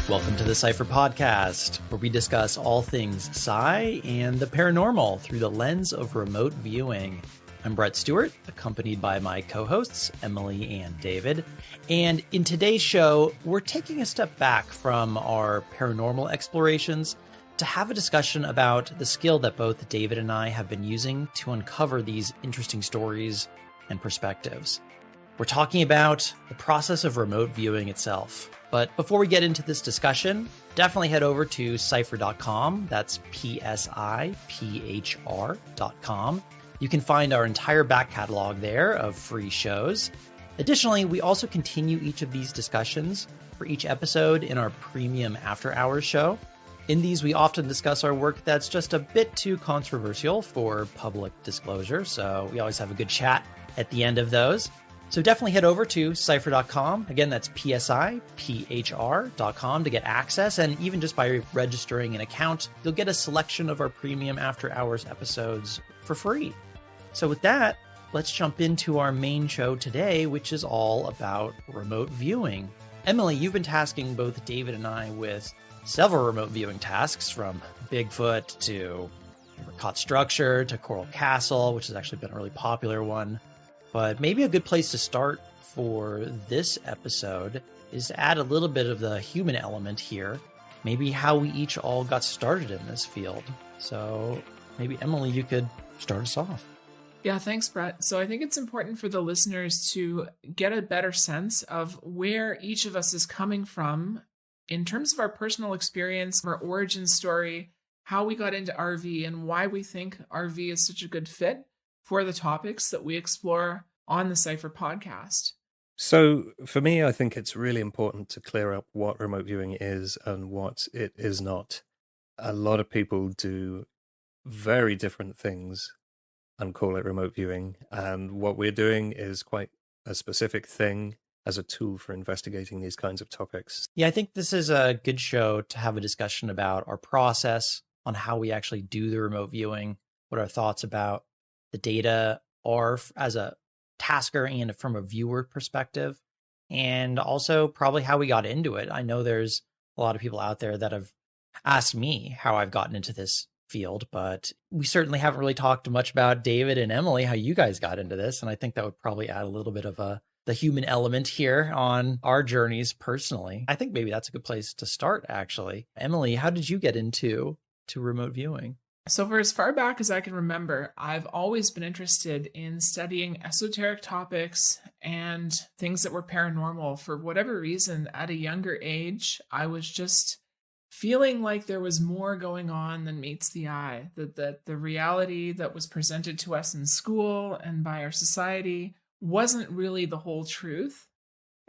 Welcome to the Cypher Podcast, where we discuss all things sci and the paranormal through the lens of remote viewing. I'm Brett Stewart, accompanied by my co-hosts, Emily and David. And in today's show, we're taking a step back from our paranormal explorations to have a discussion about the skill that both David and I have been using to uncover these interesting stories and perspectives. We're talking about the process of remote viewing itself. But before we get into this discussion, definitely head over to cypher.com. That's PSIPHR.com. You can find our entire back catalog there of free shows. Additionally, we also continue each of these discussions for each episode in our premium after hours show. In these, we often discuss our work that's just a bit too controversial for public disclosure, so we always have a good chat at the end of those. So definitely head over to cypher.com. Again, that's PSIPHR.com to get access. And even just by registering an account, you'll get a selection of our premium after hours episodes for free. So with that, let's jump into our main show today, which is all about remote viewing. Emily, you've been tasking both David and I with several remote viewing tasks, from Bigfoot to Caught Structure to Coral Castle, which has actually been a really popular one. But maybe a good place to start for this episode is to add a little bit of the human element here. Maybe how we each all got started in this field. So maybe, Emily, you could start us off. Yeah, thanks, Brett. So I think it's important for the listeners to get a better sense of where each of us is coming from in terms of our personal experience, our origin story, how we got into RV, and why we think RV is such a good fit for the topics that we explore on the Cypher podcast. So for me, I think it's really important to clear up what remote viewing is and what it is not. A lot of people do very different things and call it remote viewing. And what we're doing is quite a specific thing as a tool for investigating these kinds of topics. Yeah, I think this is a good show to have a discussion about our process on how we actually do the remote viewing, what our thoughts about the data are as a tasker and from a viewer perspective, and also probably how we got into it. I know there's a lot of people out there that have asked me how I've gotten into this field, but we certainly haven't really talked much about David and Emily, how you guys got into this. And I think that would probably add a little bit of the human element here on our journeys personally. I think maybe that's a good place to start, actually. Emily, how did you get into remote viewing? So for as far back as I can remember, I've always been interested in studying esoteric topics and things that were paranormal. For whatever reason, at a younger age, I was just feeling like there was more going on than meets the eye, that the reality that was presented to us in school and by our society wasn't really the whole truth.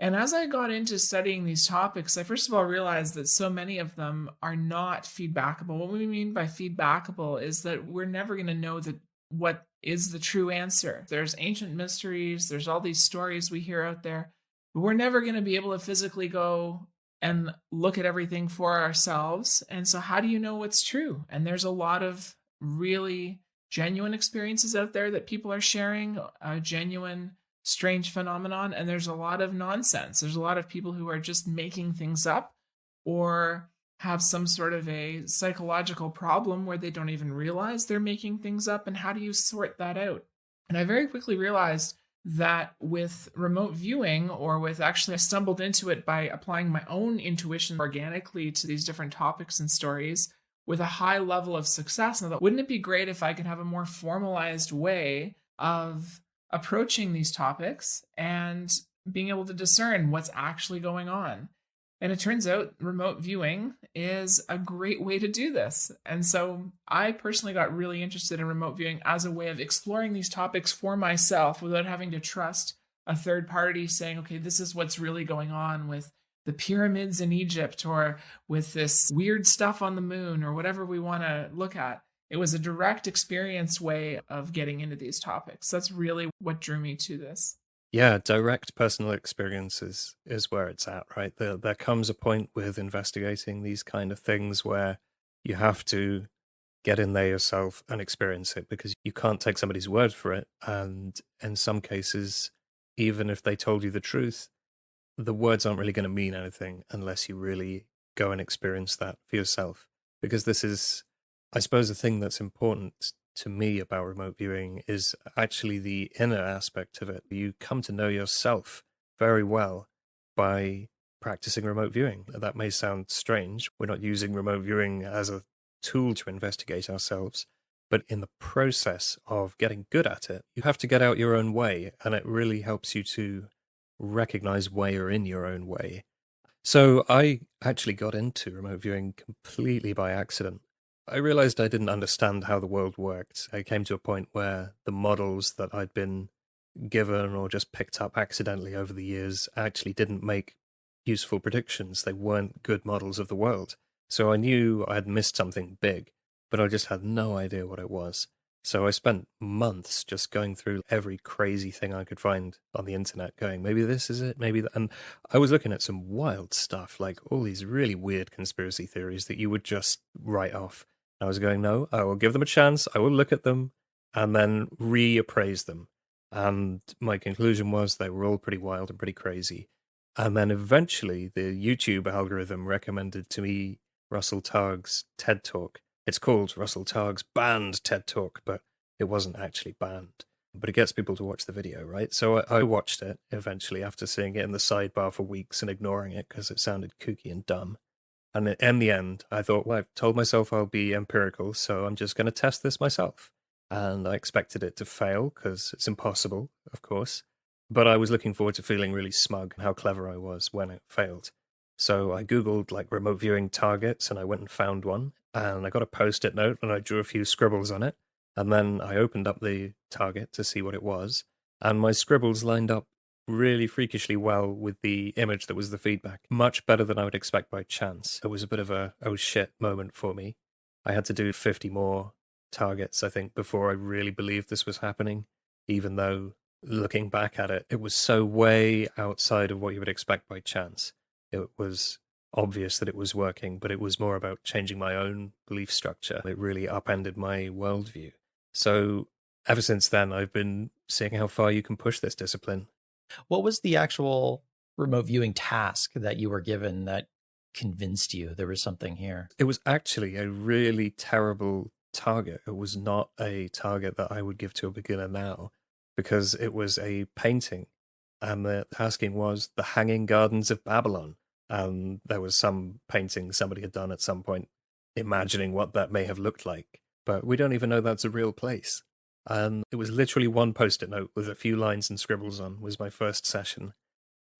And as I got into studying these topics, I first of all realized that so many of them are not feedbackable. What we mean by feedbackable is that we're never going to know what is the true answer. There's ancient mysteries, there's all these stories we hear out there, but we're never going to be able to physically go and look at everything for ourselves. And so how do you know what's true? And there's a lot of really genuine experiences out there that people are sharing, a genuine strange phenomenon, and there's a lot of nonsense. There's a lot of people who are just making things up or have some sort of a psychological problem where they don't even realize they're making things up. And how do you sort that out? And I very quickly realized that with remote viewing, I stumbled into it by applying my own intuition organically to these different topics and stories with a high level of success. And I thought, wouldn't it be great if I could have a more formalized way of approaching these topics and being able to discern what's actually going on? And it turns out remote viewing is a great way to do this. And so I personally got really interested in remote viewing as a way of exploring these topics for myself without having to trust a third party saying, okay, this is what's really going on with the pyramids in Egypt or with this weird stuff on the moon or whatever we want to look at. It was a direct experience way of getting into these topics. That's really what drew me to this. Yeah, direct personal experience is where it's at, right? There comes a point with investigating these kind of things where you have to get in there yourself and experience it, because you can't take somebody's word for it. And in some cases, even if they told you the truth, the words aren't really going to mean anything unless you really go and experience that for yourself. Because this is, I suppose, the thing that's important to me about remote viewing is actually the inner aspect of it. You come to know yourself very well by practicing remote viewing. That may sound strange. We're not using remote viewing as a tool to investigate ourselves, but in the process of getting good at it, you have to get out your own way, and it really helps you to recognize where you're in your own way. So I actually got into remote viewing completely by accident. I realized I didn't understand how the world worked. I came to a point where the models that I'd been given or just picked up accidentally over the years actually didn't make useful predictions. They weren't good models of the world. So I knew I had missed something big, but I just had no idea what it was. So I spent months just going through every crazy thing I could find on the internet, going, maybe this is it, maybe that. And I was looking at some wild stuff, like all these really weird conspiracy theories that you would just write off. I was going, no, I will give them a chance. I will look at them and then reappraise them. And my conclusion was they were all pretty wild and pretty crazy. And then eventually the YouTube algorithm recommended to me Russell Targ's TED Talk. It's called Russell Targ's Banned TED Talk, but it wasn't actually banned. But it gets people to watch the video, right? So I watched it eventually after seeing it in the sidebar for weeks and ignoring it because it sounded kooky and dumb. And in the end, I thought, well, I've told myself I'll be empirical, so I'm just going to test this myself. And I expected it to fail because it's impossible, of course. But I was looking forward to feeling really smug and how clever I was when it failed. So I Googled like remote viewing targets and I went and found one. And I got a post-it note and I drew a few scribbles on it. And then I opened up the target to see what it was. And my scribbles lined up really freakishly well with the image that was the feedback. Much better than I would expect by chance. It was a bit of a oh shit moment for me. I had to do 50 more targets, I think, before I really believed this was happening, even though looking back at it, it was so way outside of what you would expect by chance. It was obvious that it was working, but it was more about changing my own belief structure. It really upended my worldview. So ever since then, I've been seeing how far you can push this discipline. What was the actual remote viewing task that you were given that convinced you there was something here? It was actually a really terrible target. It was not a target that I would give to a beginner now because it was a painting and the tasking was the Hanging Gardens of Babylon. And there was some painting somebody had done at some point imagining what that may have looked like. But we don't even know that's a real place. And it was literally one post-it note with a few lines and scribbles on was my first session.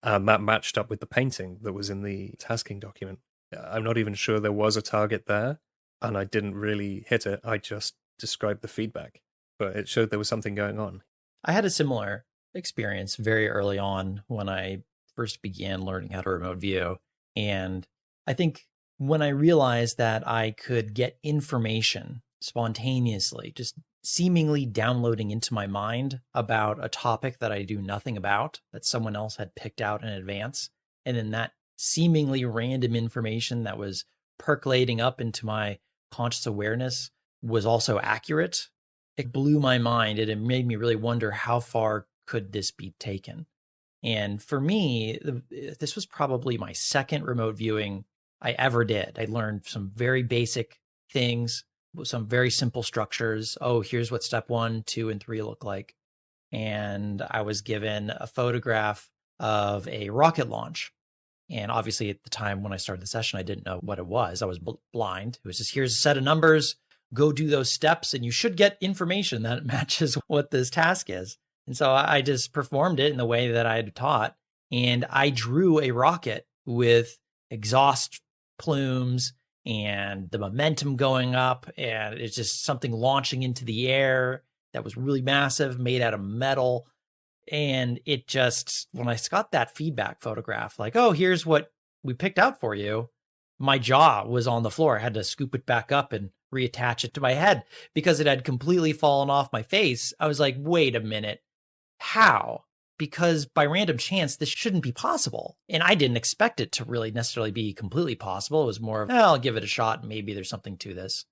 And that matched up with the painting that was in the tasking document. I'm not even sure there was a target there, and I didn't really hit it. I just described the feedback, but it showed there was something going on. I had a similar experience very early on when I first began learning how to remote view. And I think when I realized that I could get information spontaneously, just seemingly downloading into my mind about a topic that I do nothing about, that someone else had picked out in advance. And then that seemingly random information that was percolating up into my conscious awareness was also accurate. It blew my mind and it made me really wonder how far could this be taken. And for me, this was probably my second remote viewing I ever did. I learned some very basic things, some very simple structures. Oh, here's what step 1, 2, and 3 look like. And I was given a photograph of a rocket launch. And obviously at the time when I started the session, I didn't know what it was. I was blind. It was just, here's a set of numbers, go do those steps, and you should get information that matches what this task is. And so I just performed it in the way that I had taught. And I drew a rocket with exhaust plumes and the momentum going up. And it's just something launching into the air that was really massive, made out of metal. And it just, when I got that feedback photograph, like, oh, here's what we picked out for you, my jaw was on the floor. I had to scoop it back up and reattach it to my head because it had completely fallen off my face. I was like, wait a minute. How? Because by random chance, this shouldn't be possible. And I didn't expect it to really necessarily be completely possible. It was more of, I'll give it a shot. Maybe there's something to this.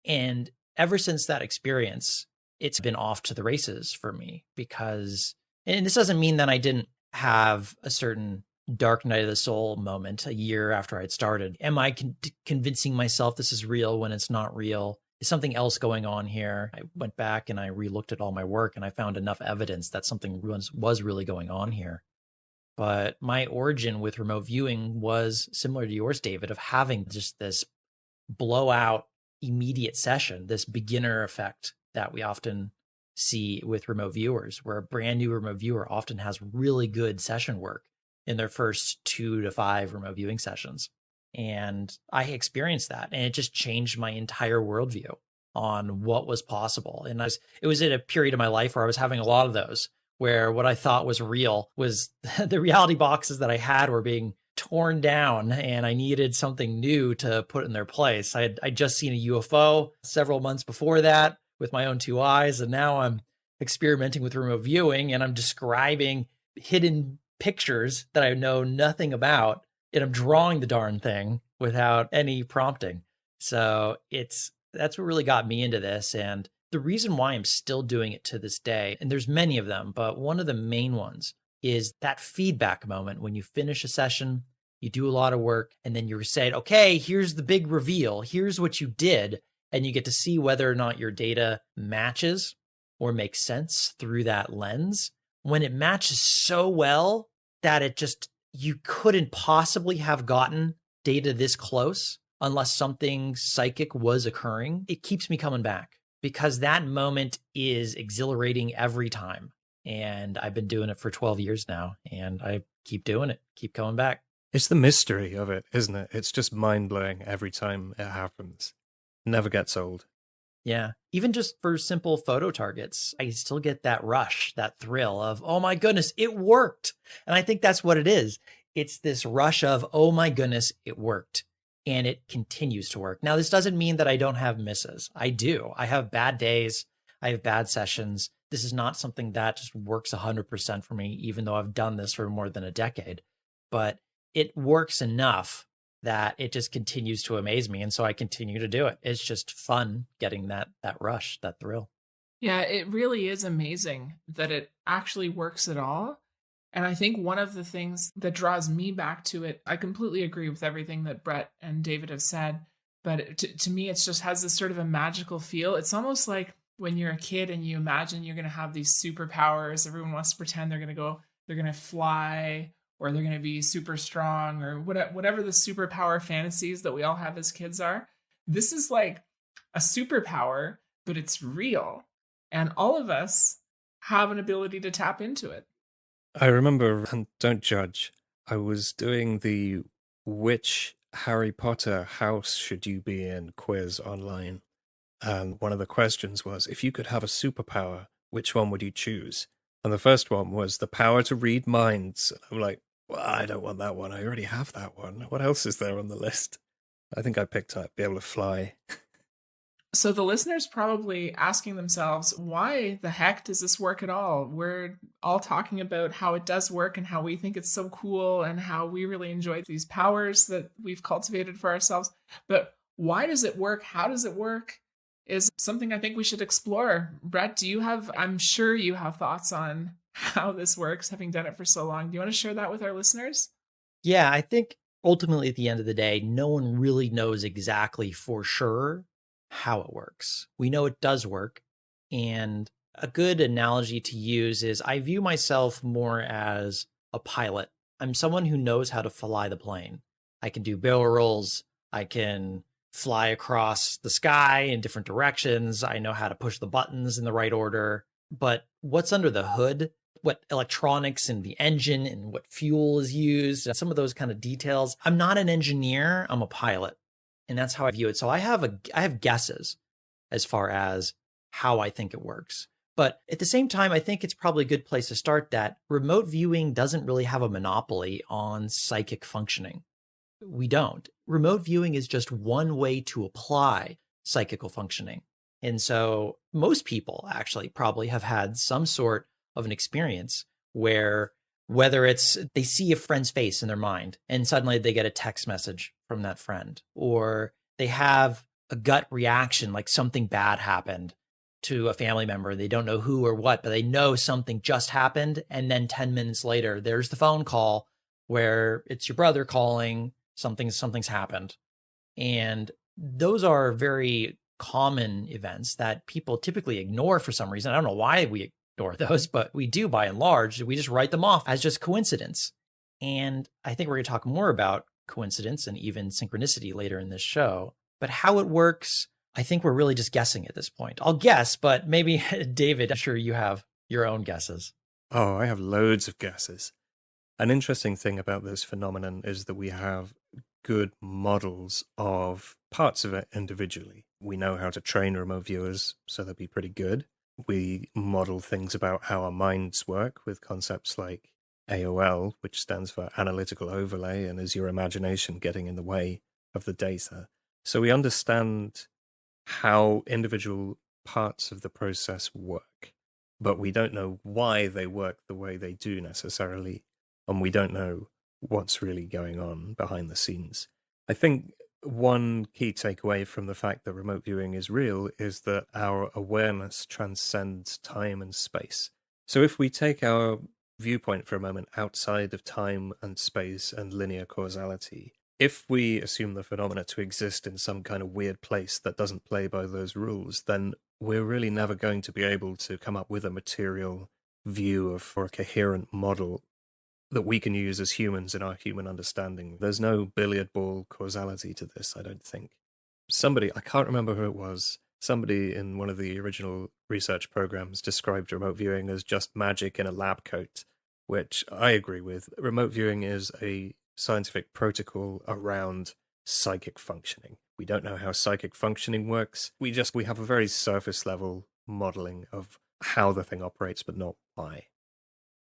And ever since that experience, it's been off to the races for me because, and this doesn't mean that I didn't have a certain dark night of the soul moment a year after I'd started. Am I convincing myself this is real when it's not real? Is something else going on here? I went back and I relooked at all my work and I found enough evidence that something was really going on here. But my origin with remote viewing was similar to yours, David, of having just this blowout immediate session, this beginner effect that we often see with remote viewers, where a brand new remote viewer often has really good session work in their first 2 to 5 remote viewing sessions. And I experienced that, and it just changed my entire worldview on what was possible. And it was at a period of my life where I was having a lot of those, where what I thought was real was the reality boxes that I had were being torn down, and I needed something new to put in their place. I'd just seen a UFO several months before that with my own 2 eyes, and now I'm experimenting with remote viewing, and I'm describing hidden pictures that I know nothing about, and I'm drawing the darn thing without any prompting. So that's what really got me into this. And the reason why I'm still doing it to this day, and there's many of them, but one of the main ones is that feedback moment when you finish a session, you do a lot of work, and then you're said, okay, here's the big reveal. Here's what you did. And you get to see whether or not your data matches or makes sense through that lens. When it matches so well that you couldn't possibly have gotten data this close unless something psychic was occurring, it keeps me coming back because that moment is exhilarating every time. And I've been doing it for 12 years now, and I keep doing it, keep coming back. It's the mystery of it, isn't it? It's just mind-blowing every time it happens. Never gets old. Yeah. Even just for simple photo targets, I still get that rush, that thrill of, oh my goodness, it worked. And I think that's what it is. It's this rush of, oh my goodness, it worked. And it continues to work. Now, this doesn't mean that I don't have misses. I do. I have bad days. I have bad sessions. This is not something that just works 100% for me, even though I've done this for more than a decade. But it works enough that it just continues to amaze me. And so I continue to do it. It's just fun getting that rush, that thrill. Yeah, it really is amazing that it actually works at all. And I think one of the things that draws me back to it, I completely agree with everything that Brett and David have said. But to me, it just has this sort of a magical feel. It's almost like when you're a kid and you imagine you're going to have these superpowers. Everyone wants to pretend they're going to fly, or they're going to be super strong, or whatever the superpower fantasies that we all have as kids are. This is like a superpower, but it's real. And all of us have an ability to tap into it. I remember, and don't judge, I was doing the which Harry Potter house should you be in quiz online. And one of the questions was, if you could have a superpower, which one would you choose? And the first one was the power to read minds. I'm like, well, I don't want that one. I already have that one. What else is there on the list? I think I picked up be able to fly. So the listeners probably asking themselves, why the heck does this work at all? We're all talking about how it does work and how we think it's so cool and how we really enjoy these powers that we've cultivated for ourselves. But why does it work? How does it work? Is something I think we should explore. Brett, I'm sure you have thoughts on how this works, having done it for so long. Do you want to share that with our listeners? Yeah, I think ultimately at the end of the day, no one really knows exactly for sure how it works. We know it does work. And a good analogy to use is I view myself more as a pilot. I'm someone who knows how to fly the plane. I can do barrel rolls. I can fly across the sky in different directions. I know how to push the buttons in the right order. But what's under the hood, what electronics and the engine and what fuel is used, some of those kind of details. I'm not an engineer, I'm a pilot. And that's how I view it. So I have guesses as far as how I think it works. But at the same time, I think it's probably a good place to start that remote viewing doesn't really have a monopoly on psychic functioning. We don't. Remote viewing is just one way to apply psychical functioning. And so most people actually probably have had some sort of an experience where whether it's they see a friend's face in their mind and suddenly they get a text message from that friend, or they have a gut reaction like something bad happened to a family member. They don't know who or what, but they know something just happened. And then 10 minutes later, there's the phone call where it's your brother calling, something's happened. And those are very common events that people typically ignore for some reason. I don't know why we ignore those, but we do by and large. We just write them off as just coincidence. And I think we're going to talk more about coincidence and even synchronicity later in this show. But how it works, I think we're really just guessing at this point. I'll guess, but maybe David, I'm sure you have your own guesses. Oh, I have loads of guesses. An interesting thing about this phenomenon is that we have good models of parts of it individually. We know how to train remote viewers, so they'll be pretty good. We model things about how our minds work with concepts like AOL, which stands for analytical overlay, and is your imagination getting in the way of the data. So we understand how individual parts of the process work, but we don't know why they work the way they do necessarily, and we don't know what's really going on behind the scenes. I think one key takeaway from the fact that remote viewing is real is that our awareness transcends time and space. So if we take our viewpoint for a moment outside of time and space and linear causality, if we assume the phenomena to exist in some kind of weird place that doesn't play by those rules, then we're really never going to be able to come up with a material view of or a coherent model that we can use as humans in our human understanding. There's no billiard ball causality to this, I don't think. Somebody, I can't remember who it was, somebody in one of the original research programs described remote viewing as just magic in a lab coat, which I agree with. Remote viewing is a scientific protocol around psychic functioning. We don't know how psychic functioning works. We have a very surface level modeling of how the thing operates, but not why.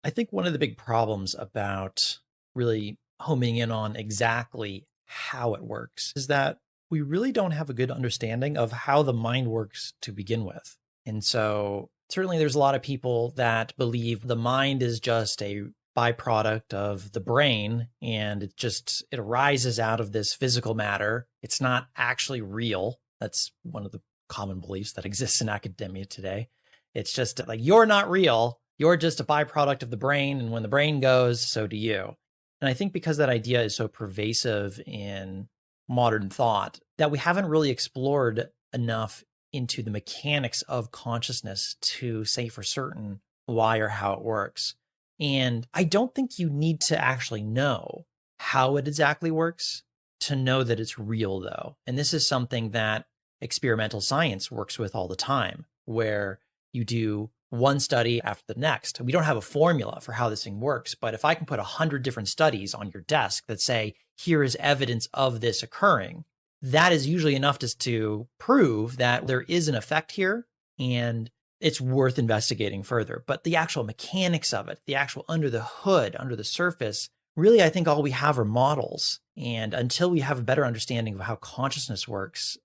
I think one of the big problems about really homing in on exactly how it works is that we really don't have a good understanding of how the mind works to begin with. And so certainly there's a lot of people that believe the mind is just a byproduct of the brain, and it arises out of this physical matter. It's not actually real. That's one of the common beliefs that exists in academia today. It's just like, you're not real. You're just a byproduct of the brain. And when the brain goes, so do you. And I think because that idea is so pervasive in modern thought that we haven't really explored enough into the mechanics of consciousness to say for certain why or how it works. And I don't think you need to actually know how it exactly works to know that it's real, though. And this is something that experimental science works with all the time, where you do one study after the next. We don't have a formula for how this thing works, but if I can put 100 different studies on your desk that say, here is evidence of this occurring, that is usually enough to prove that there is an effect here and it's worth investigating further. But the actual mechanics of it, the actual under the hood, under the surface, really, I think all we have are models. And until we have a better understanding of how consciousness works,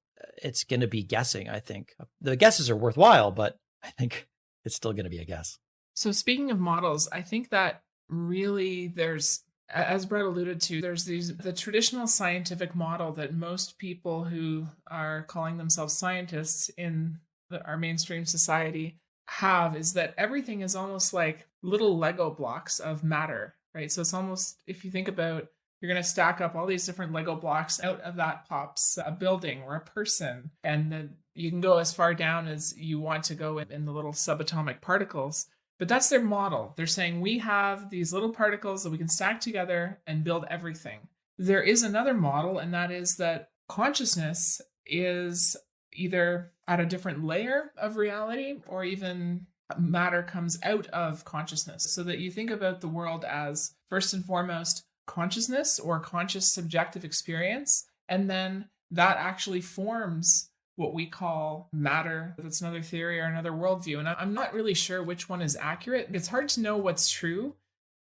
it's going to be guessing, I think. The guesses are worthwhile, but I think it's still going to be a guess. So speaking of models, I think that really there's, as Brett alluded to, there's the traditional scientific model that most people who are calling themselves scientists in our mainstream society have, is that everything is almost like little Lego blocks of matter, right? So it's almost, if you think about, you're going to stack up all these different Lego blocks, out of that pops a building or a person. And then you can go as far down as you want to go in the little subatomic particles. But that's their model. They're saying we have these little particles that we can stack together and build everything. There is another model, and that is that consciousness is either at a different layer of reality, or even matter comes out of consciousness. So that you think about the world as, first and foremost, consciousness or conscious subjective experience, and then that actually forms what we call matter. That's another theory or another worldview. And I'm not really sure which one is accurate. It's hard to know what's true,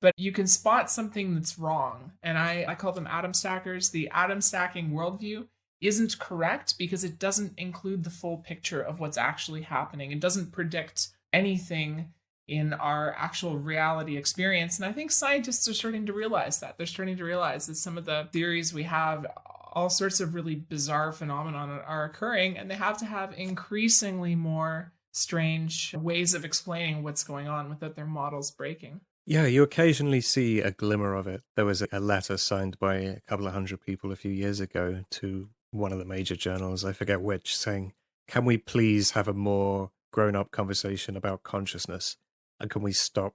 but you can spot something that's wrong. And I call them atom stackers. The atom stacking worldview isn't correct because it doesn't include the full picture of what's actually happening. It doesn't predict anything in our actual reality experience. And I think scientists are starting to realize that. They're starting to realize that some of the theories we have, all sorts of really bizarre phenomena are occurring, and they have to have increasingly more strange ways of explaining what's going on without their models breaking. Yeah, you occasionally see a glimmer of it. There was a letter signed by a couple of hundred people a few years ago to one of the major journals, I forget which, saying, can we please have a more grown up conversation about consciousness? And can we stop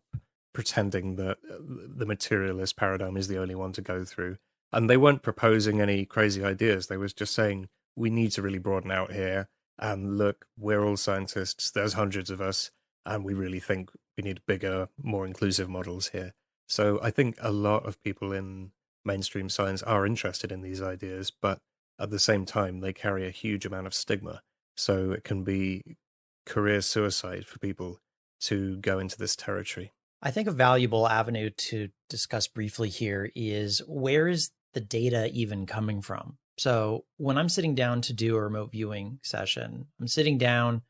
pretending that the materialist paradigm is the only one to go through? And they weren't proposing any crazy ideas. They was just saying, we need to really broaden out here. And look, we're all scientists. There's hundreds of us. And we really think we need bigger, more inclusive models here. So I think a lot of people in mainstream science are interested in these ideas, but at the same time, they carry a huge amount of stigma. So it can be career suicide for people to go into this territory. I think a valuable avenue to discuss briefly here is, where is the data even coming from? So when I'm sitting down to do a remote viewing session, I'm sitting down,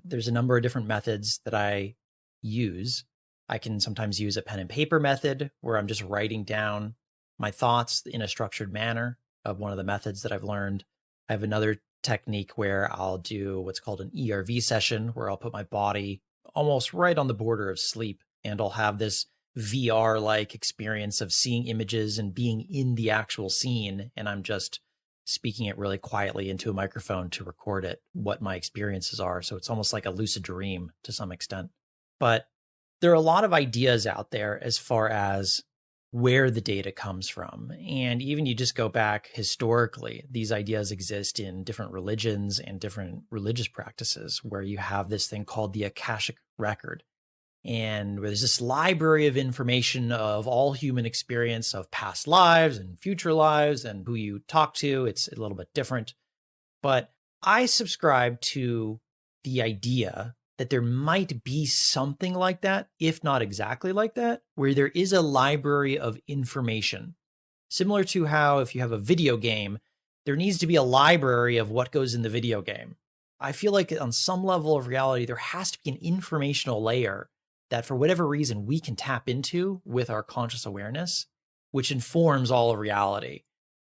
there's a number of different methods that I use. I can sometimes use a pen and paper method where I'm just writing down my thoughts in a structured manner, of one of the methods that I've learned. I have another technique where I'll do what's called an ERV session, where I'll put my body almost right on the border of sleep, and I'll have this VR like experience of seeing images and being in the actual scene. And I'm just speaking it really quietly into a microphone to record it, what my experiences are. So it's almost like a lucid dream to some extent. But there are a lot of ideas out there as far as where the data comes from. And even you just go back historically, these ideas exist in different religions and different religious practices, where you have this thing called the Akashic record. And where there's this library of information of all human experience of past lives and future lives and who you talk to. It's a little bit different. But I subscribe to the idea that there might be something like that, if not exactly like that, where there is a library of information. Similar to how if you have a video game, there needs to be a library of what goes in the video game. I feel like on some level of reality, there has to be an informational layer that for whatever reason we can tap into with our conscious awareness, which informs all of reality.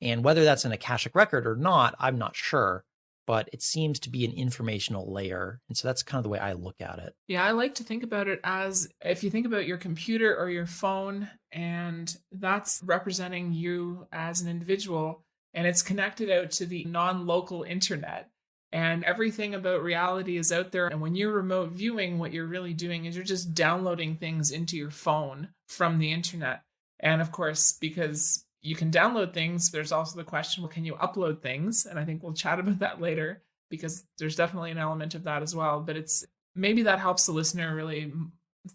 And whether that's an Akashic record or not, I'm not sure, but it seems to be an informational layer. And so that's kind of the way I look at it. Yeah, I like to think about it as, if you think about your computer or your phone, and that's representing you as an individual, and it's connected out to the non local internet. And everything about reality is out there. And when you're remote viewing, what you're really doing is you're just downloading things into your phone from the internet. And of course, because you can download things, there's also the question, well, can you upload things? And I think we'll chat about that later, because there's definitely an element of that as well. But it's maybe that helps the listener really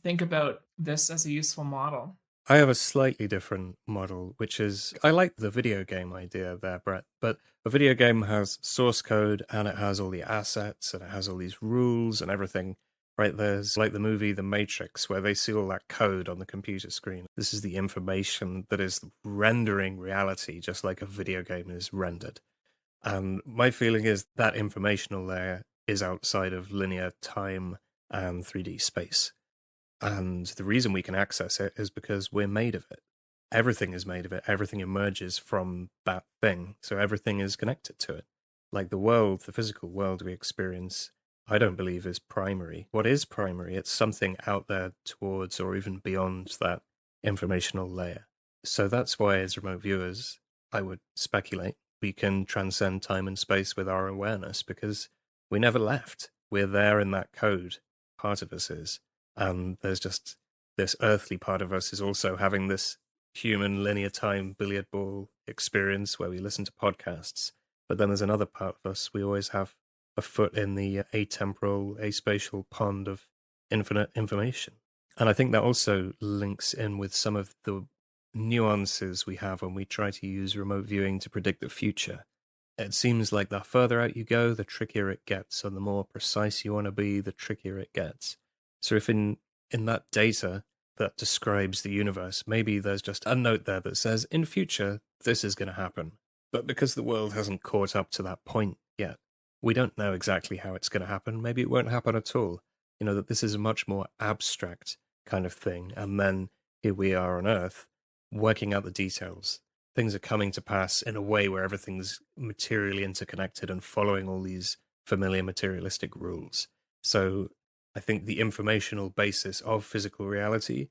think about this as a useful model. I have a slightly different model, which is I like the video game idea there, Brett, but a video game has source code and it has all the assets and it has all these rules and everything. Right, there's like the movie The Matrix, where they see all that code on the computer screen. This is the information that is rendering reality, just like a video game is rendered. And my feeling is that informational layer is outside of linear time and 3D space. And the reason we can access it is because we're made of it. Everything is made of it. Everything emerges from that thing. So everything is connected to it. Like the world, the physical world we experience, I don't believe is primary. What is primary? It's something out there towards or even beyond that informational layer. So that's why, as remote viewers, I would speculate we can transcend time and space with our awareness, because we never left. We're there in that code. Part of us is. There's just this earthly part of us is also having this human linear time billiard ball experience where we listen to podcasts. But then there's another part of us. We always have a foot in the atemporal, aspatial pond of infinite information. And I think that also links in with some of the nuances we have when we try to use remote viewing to predict the future. It seems like the further out you go, the trickier it gets, and the more precise you want to be, the trickier it gets. So if in that data that describes the universe, maybe there's just a note there that says, in future, this is going to happen. But because the world hasn't caught up to that point yet, we don't know exactly how it's going to happen. Maybe it won't happen at all. You know, that this is a much more abstract kind of thing. And then here we are on Earth, working out the details. Things are coming to pass in a way where everything's materially interconnected and following all these familiar materialistic rules. So I think the informational basis of physical reality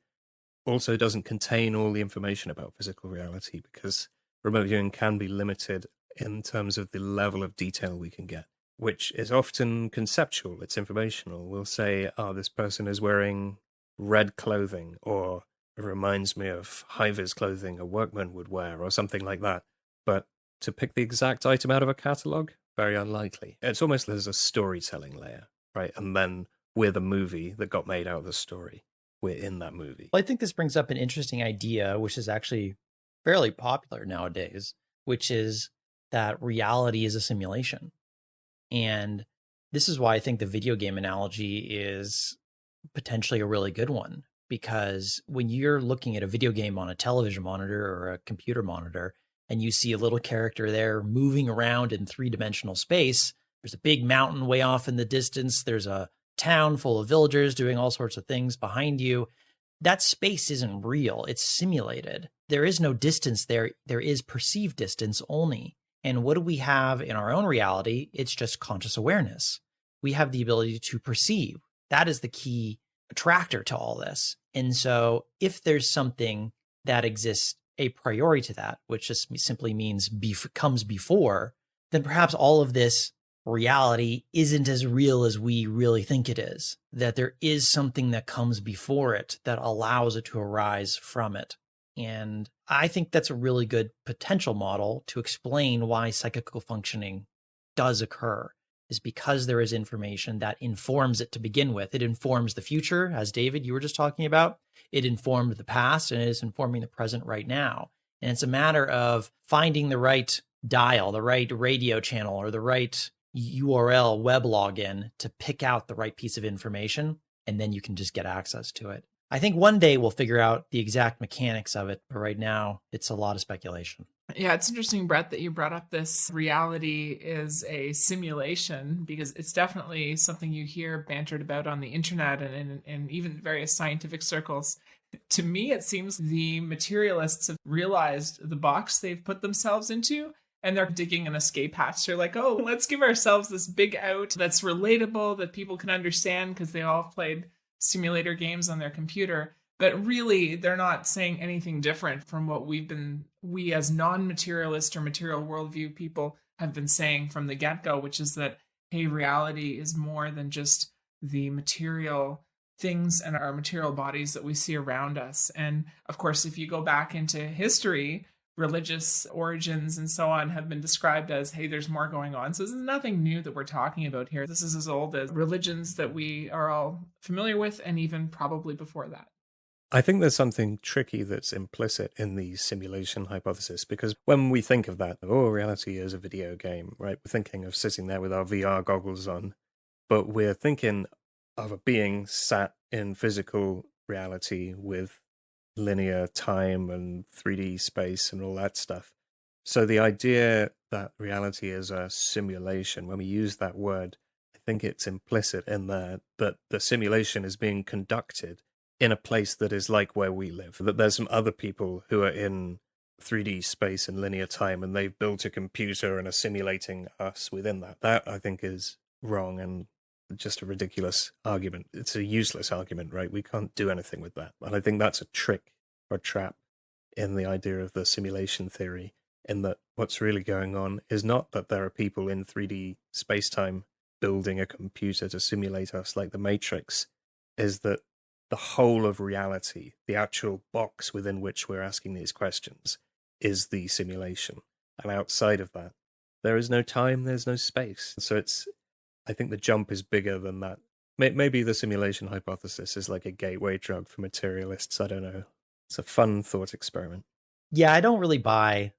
also doesn't contain all the information about physical reality, because remote viewing can be limited in terms of the level of detail we can get, which is often conceptual, it's informational. We'll say, oh, this person is wearing red clothing, or it reminds me of high-vis clothing a workman would wear, or something like that. But to pick the exact item out of a catalogue, very unlikely. It's almost there's a storytelling layer, right? And then we're the movie that got made out of the story. We're in that movie. Well, I think this brings up an interesting idea, which is actually fairly popular nowadays, which is that reality is a simulation. And this is why I think the video game analogy is potentially a really good one, because when you're looking at a video game on a television monitor or a computer monitor, and you see a little character there moving around in three-dimensional space, there's a big mountain way off in the distance, there's a town full of villagers doing all sorts of things behind you. That space isn't real, it's simulated. There is no distance there, there is perceived distance only. And what do we have in our own reality? It's just conscious awareness. We have the ability to perceive. That is the key attractor to all this. And so if there's something that exists a priori to that, which just simply means comes before, then perhaps all of this reality isn't as real as we really think it is, that there is something that comes before it that allows it to arise from it. And I think that's a really good potential model to explain why psychical functioning does occur, is because there is information that informs it to begin with. It informs the future, as David, you were just talking about. It informed the past, and it is informing the present right now. And it's a matter of finding the right dial, the right radio channel, or the right URL web login to pick out the right piece of information, and then you can just get access to it. I think one day we'll figure out the exact mechanics of it, but right now it's a lot of speculation. Yeah, it's interesting, Brett, that you brought up this reality is a simulation, because it's definitely something you hear bantered about on the internet and in even various scientific circles. To me, it seems the materialists have realized the box they've put themselves into, and they're digging an escape hatch. They're like, oh, let's give ourselves this big out that's relatable, that people can understand, because they all played simulator games on their computer. But really, they're not saying anything different from what we as non-materialist or material worldview people have been saying from the get-go, which is that, hey, reality is more than just the material things and our material bodies that we see around us. And of course, if you go back into history, religious origins and so on have been described as, hey, there's more going on. So this is nothing new that we're talking about here. This is as old as religions that we are all familiar with, and even probably before that. I think there's something tricky that's implicit in the simulation hypothesis, because when we think of that, oh, reality is a video game, right? We're thinking of sitting there with our VR goggles on, but we're thinking of a being sat in physical reality with linear time and 3D space and all that stuff. So the idea that reality is a simulation, when we use that word, I think it's implicit in there that the simulation is being conducted in a place that is like where we live, that there's some other people who are in 3D space and linear time, and they've built a computer and are simulating us within that. That, I think, is wrong and just a ridiculous argument. It's a useless argument, right? We can't do anything with that. And I think that's a trick or trap in the idea of the simulation theory, in that what's really going on is not that there are people in 3D space-time building a computer to simulate us like the Matrix, is that the whole of reality, the actual box within which we're asking these questions, is the simulation. And outside of that, there is no time, there's no space. So I think the jump is bigger than that. Maybe the simulation hypothesis is like a gateway drug for materialists. I don't know. It's a fun thought experiment. Yeah, I don't really buy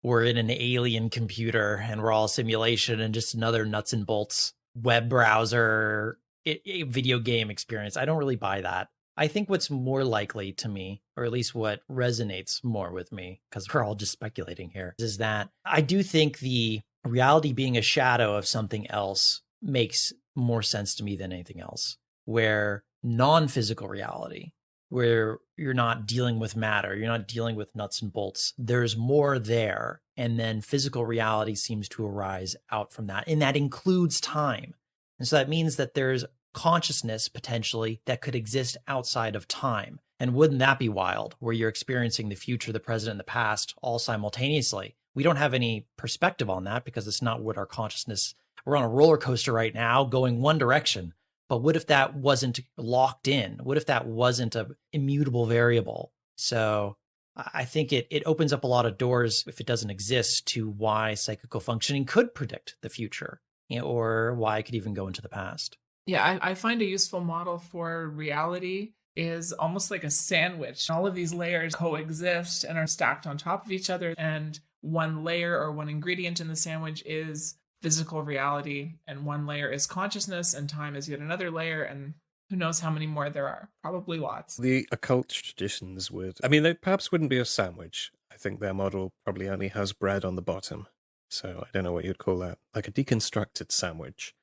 we're in an alien computer and we're all simulation and just another nuts and bolts web browser video game experience. I don't really buy that. I think what's more likely to me, or at least what resonates more with me, because we're all just speculating here, is that I do think the reality being a shadow of something else makes more sense to me than anything else. Where non-physical reality, where you're not dealing with matter, you're not dealing with nuts and bolts, there's more there. And then physical reality seems to arise out from that. And that includes time. And so that means that there's consciousness potentially that could exist outside of time. And wouldn't that be wild, where you're experiencing the future, the present, and the past all simultaneously? We don't have any perspective on that because it's not what our consciousness, we're on a roller coaster right now going one direction. But what if that wasn't locked in? What if that wasn't an immutable variable? So I think it opens up a lot of doors, if it doesn't exist, to why psychical functioning could predict the future, or why it could even go into the past. Yeah, I find a useful model for reality is almost like a sandwich. All of these layers coexist and are stacked on top of each other. And one layer or one ingredient in the sandwich is physical reality, and one layer is consciousness, and time is yet another layer. And who knows how many more there are? Probably lots. The occult traditions would, I mean, they perhaps wouldn't be a sandwich. I think their model probably only has bread on the bottom. So I don't know what you'd call that, like a deconstructed sandwich.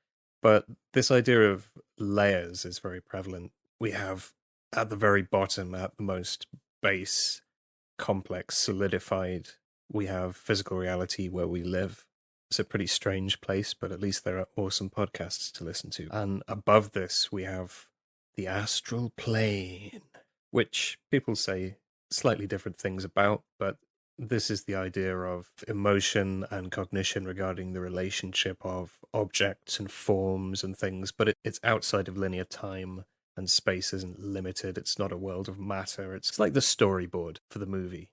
But this idea of layers is very prevalent. We have at the very bottom, at the most base, complex, solidified, we have physical reality where we live. It's a pretty strange place, but at least there are awesome podcasts to listen to. And above this, we have the astral plane, which people say slightly different things about, but this is the idea of emotion and cognition regarding the relationship of objects and forms and things, but it's outside of linear time, and space isn't limited. It's not a world of matter. It's like the storyboard for the movie.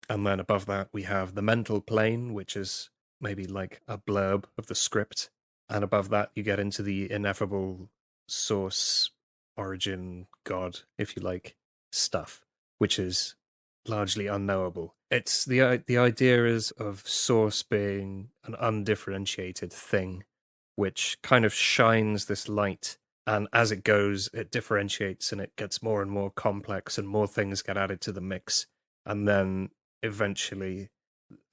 And then above that, we have the mental plane, which is maybe like a blurb of the script. And above that, you get into the ineffable source, origin, God, if you like, stuff, which is largely unknowable. It's the idea is of source being an undifferentiated thing, which kind of shines this light, and as it goes, it differentiates and it gets more and more complex, and more things get added to the mix, and then eventually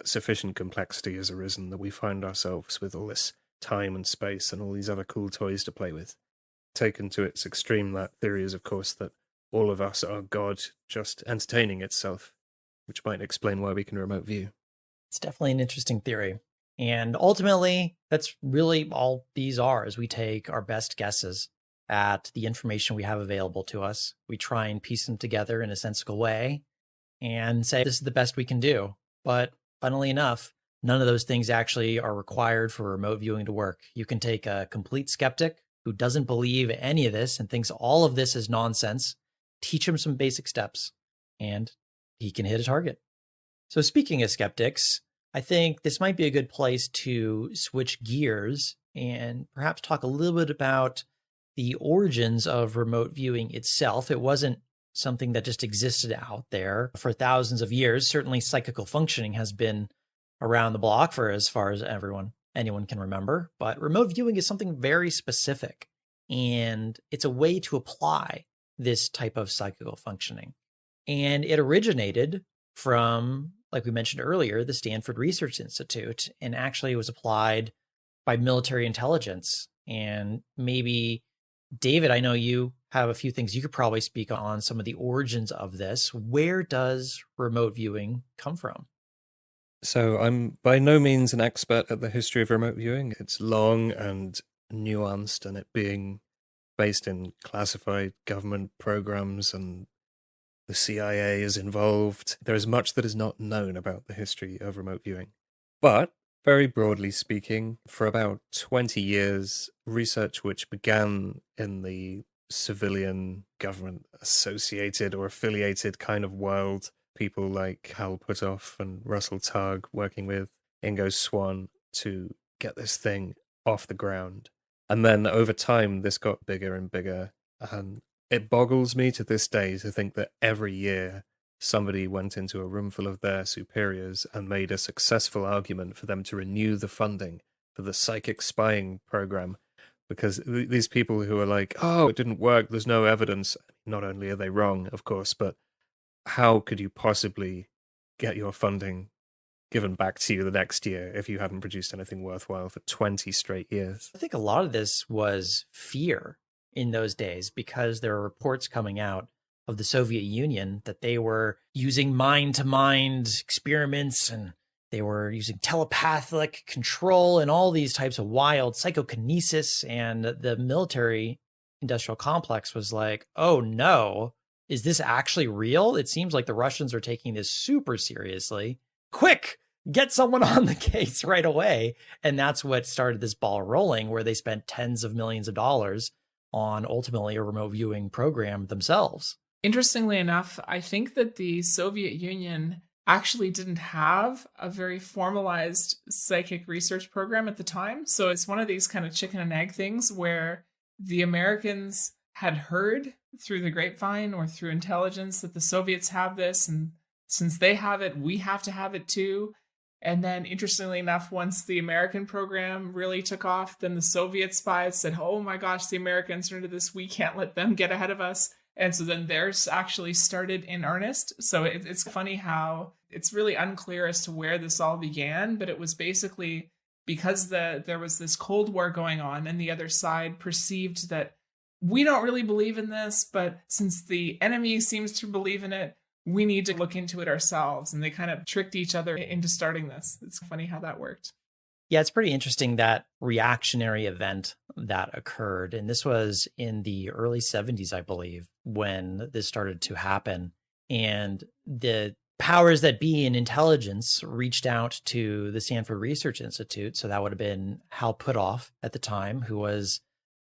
sufficient complexity has arisen that we find ourselves with all this time and space and all these other cool toys to play with. Taken to its extreme, that theory is, of course, that all of us are God just entertaining itself, which might explain why we can remote view. It's definitely an interesting theory. And ultimately, that's really all these are, is we take our best guesses at the information we have available to us. We try and piece them together in a sensible way and say, this is the best we can do. But funnily enough, none of those things actually are required for remote viewing to work. You can take a complete skeptic who doesn't believe any of this and thinks all of this is nonsense, teach him some basic steps, and he can hit a target. So speaking of skeptics, I think this might be a good place to switch gears and perhaps talk a little bit about the origins of remote viewing itself. It wasn't something that just existed out there for thousands of years. Certainly psychical functioning has been around the block for as far as anyone can remember, but remote viewing is something very specific, and it's a way to apply this type of psychical functioning. And it originated from, like we mentioned earlier, the Stanford Research Institute, and actually was applied by military intelligence. And maybe, David, I know you have a few things you could probably speak on some of the origins of this. Where does remote viewing come from? So I'm by no means an expert at the history of remote viewing. It's long and nuanced, and it being based in classified government programs, and the CIA is involved. There is much that is not known about the history of remote viewing. But very broadly speaking, for about 20 years, research which began in the civilian government associated or affiliated kind of world, people like Hal Puthoff and Russell Targ working with Ingo Swann to get this thing off the ground. And then over time, this got bigger and bigger. And it boggles me to this day to think that every year somebody went into a room full of their superiors and made a successful argument for them to renew the funding for the psychic spying program. Because these people who are like, oh, it didn't work, there's no evidence. Not only are they wrong, of course, but how could you possibly get your funding given back to you the next year if you hadn't produced anything worthwhile for 20 straight years? I think a lot of this was fear in those days, because there were reports coming out of the Soviet Union that they were using mind-to-mind experiments, and they were using telepathic control and all these types of wild psychokinesis, and the military industrial complex was like, oh no, is this actually real? It seems like the Russians are taking this super seriously. Quick, get someone on the case right away. And that's what started this ball rolling, where they spent tens of millions of dollars on ultimately a remote viewing program themselves. Interestingly enough, I think that the Soviet Union actually didn't have a very formalized psychic research program at the time. So it's one of these kind of chicken and egg things where the Americans had heard through the grapevine or through intelligence that the Soviets have this, and since they have it, we have to have it too. And then, interestingly enough, once the American program really took off, then the Soviet spies said, oh my gosh, the Americans are into this. We can't let them get ahead of us. And so then theirs actually started in earnest. So it's funny how it's really unclear as to where this all began, but it was basically because there was this Cold War going on and the other side perceived that we don't really believe in this, but since the enemy seems to believe in it, we need to look into it ourselves. And they kind of tricked each other into starting this. It's funny how that worked. Yeah, it's pretty interesting, that reactionary event that occurred. And this was in the early 70s, I believe, when this started to happen. And the powers that be in intelligence reached out to the Stanford Research Institute. So that would have been Hal Puthoff at the time, who was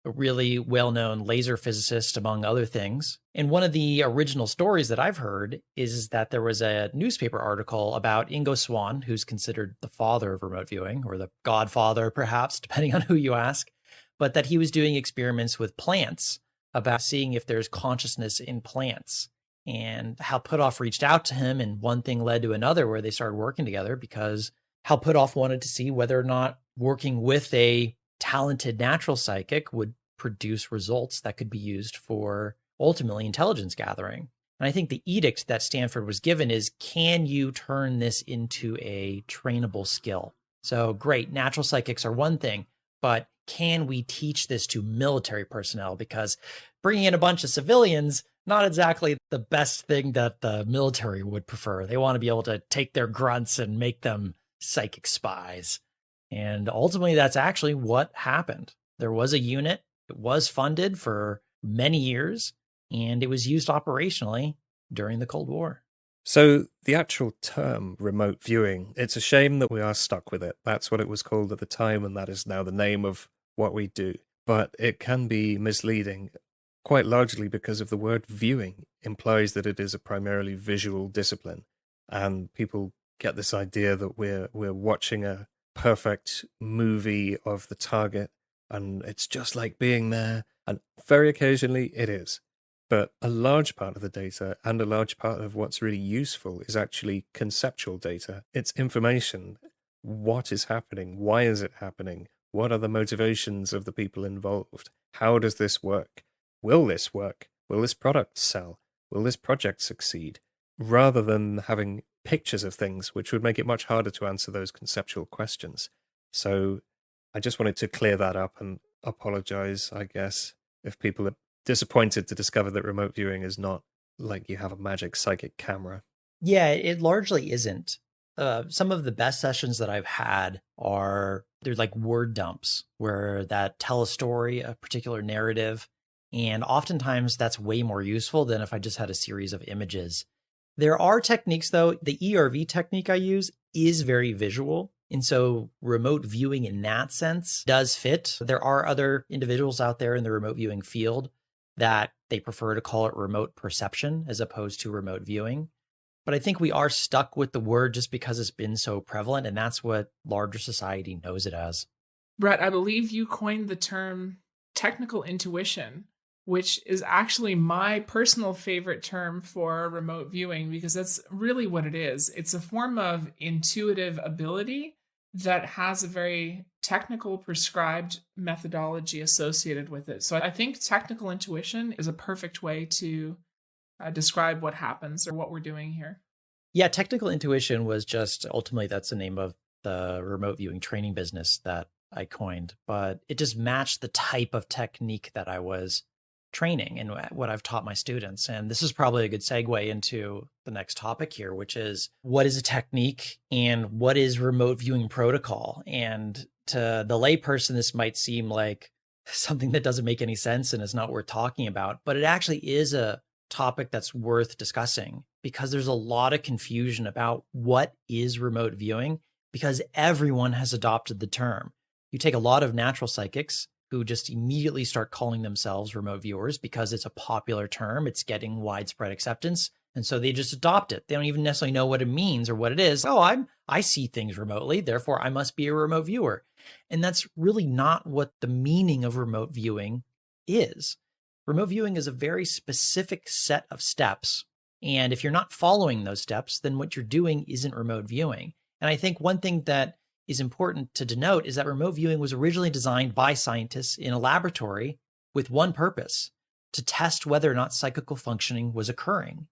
a really well-known laser physicist, among other things. And one of the original stories that I've heard is that there was a newspaper article about Ingo Swann, who's considered the father of remote viewing, or the godfather, perhaps, depending on who you ask, but that he was doing experiments with plants about seeing if there's consciousness in plants. And Hal Puthoff reached out to him, and one thing led to another where they started working together, because Hal Puthoff wanted to see whether or not working with a talented natural psychic would produce results that could be used for ultimately intelligence gathering. And I think the edict that Stanford was given is, can you turn this into a trainable skill? So great, natural psychics are one thing, but can we teach this to military personnel? Because bringing in a bunch of civilians, not exactly the best thing that the military would prefer. They want to be able to take their grunts and make them psychic spies. And ultimately, that's actually what happened. There was a unit, it was funded for many years, and it was used operationally during the Cold War. So the actual term remote viewing, it's a shame that we are stuck with it. That's what it was called at the time, and that is now the name of what we do. But it can be misleading, quite largely because of the word viewing implies that it is a primarily visual discipline. And people get this idea that we're watching a perfect movie of the target, and it's just like being there. And very occasionally it is. But a large part of the data and a large part of what's really useful is actually conceptual data. It's information. What is happening? Why is it happening? What are the motivations of the people involved? How does this work? Will this work? Will this product sell? Will this project succeed? Rather than having pictures of things, which would make it much harder to answer those conceptual questions. So I just wanted to clear that up and apologize, I guess, if people are disappointed to discover that remote viewing is not like you have a magic psychic camera. Yeah, it largely isn't. Some of the best sessions that I've had they're like word dumps where that tell a story, a particular narrative. And oftentimes that's way more useful than if I just had a series of images. There are techniques, though. The ERV technique I use is very visual. And so remote viewing in that sense does fit. There are other individuals out there in the remote viewing field that they prefer to call it remote perception as opposed to remote viewing. But I think we are stuck with the word just because it's been so prevalent, and that's what larger society knows it as. Brett, I believe you coined the term technical intuition, which is actually my personal favorite term for remote viewing, because that's really what it is. It's a form of intuitive ability that has a very technical prescribed methodology associated with it. So I think technical intuition is a perfect way to describe what happens or what we're doing here. Yeah, technical intuition was just ultimately that's the name of the remote viewing training business that I coined, but it just matched the type of technique that I was training and what I've taught my students. And this is probably a good segue into the next topic here, which is what is a technique and what is remote viewing protocol? And to the layperson, this might seem like something that doesn't make any sense and is not worth talking about. But it actually is a topic that's worth discussing because there's a lot of confusion about what is remote viewing because everyone has adopted the term. You take a lot of natural psychics who just immediately start calling themselves remote viewers because it's a popular term, it's getting widespread acceptance. And so they just adopt it. They don't even necessarily know what it means or what it is. Oh, I see things remotely, therefore I must be a remote viewer. And that's really not what the meaning of remote viewing is. Remote viewing is a very specific set of steps. And if you're not following those steps, then what you're doing isn't remote viewing. And I think one thing that is important to denote is that remote viewing was originally designed by scientists in a laboratory with one purpose: to test whether or not psychical functioning was occurring.